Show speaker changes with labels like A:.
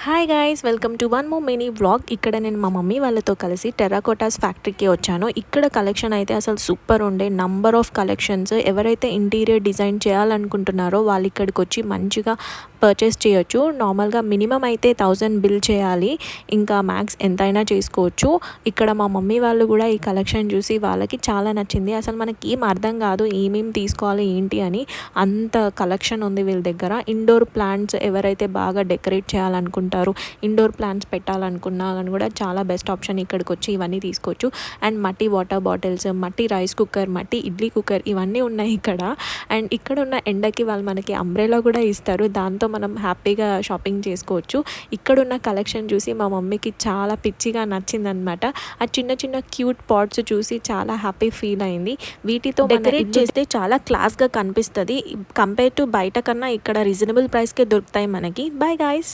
A: Hi guys, welcome to one more mini vlog. ఇక్కడ నేను మా మమ్మీ వాళ్ళతో కలిసి టెర్రాకోటాస్ ఫ్యాక్టరీకి వచ్చాను. ఇక్కడ కలెక్షన్ అయితే అసలు సూపర్ ఉండే, నంబర్ ఆఫ్ కలెక్షన్స్. ఎవరైతే ఇంటీరియర్ డిజైన్ చేయాలనుకుంటున్నారో వాళ్ళు ఇక్కడికి వచ్చి మంచిగా పర్చేస్ చేయొచ్చు. నార్మల్గా మినిమం అయితే 1000 బిల్ చేయాలి, ఇంకా మ్యాక్స్ ఎంతైనా చేసుకోవచ్చు. ఇక్కడ మా మమ్మీ వాళ్ళు కూడా ఈ కలెక్షన్ చూసి వాళ్ళకి చాలా నచ్చింది. అసలు మనకి ఏం అర్థం కాదు ఏమేమి తీసుకోవాలి ఏంటి అని, అంత కలెక్షన్ ఉంది వీళ్ళ దగ్గర. ఇండోర్ ప్లాంట్స్ ఎవరైతే బాగా డెకరేట్ చేయాలనుకుంటారు, ఇండోర్ ప్లాంట్స్ పెట్టాలనుకున్నా కానీ కూడా చాలా బెస్ట్ ఆప్షన్. ఇక్కడికి వచ్చి ఇవన్నీ తీసుకోవచ్చు. అండ్ మట్టి వాటర్ బాటిల్స్, మట్టి రైస్ కుక్కర్, మట్టి ఇడ్లీ కుక్కర్ ఇవన్నీ ఉన్నాయి ఇక్కడ. అండ్ ఇక్కడ ఉన్న ఎండకి వాళ్ళు మనకి అంబ్రెలా కూడా ఇస్తారు, దాంతో మనం హ్యాపీగా షాపింగ్ చేసుకోవచ్చు. ఇక్కడున్న కలెక్షన్ చూసి మా మమ్మీకి చాలా పిచ్చిగా నచ్చిందనమాట. ఆ చిన్న చిన్న క్యూట్ పాట్స్ చూసి చాలా హ్యాపీ ఫీల్ అయింది. వీటితో డెకరేట్ చేస్తే చాలా క్లాస్గా కనిపిస్తుంది. కంపేర్ టు బయట కన్నా ఇక్కడ రీజనబుల్ ప్రైస్కే దొరుకుతాయి మనకి. Bye guys.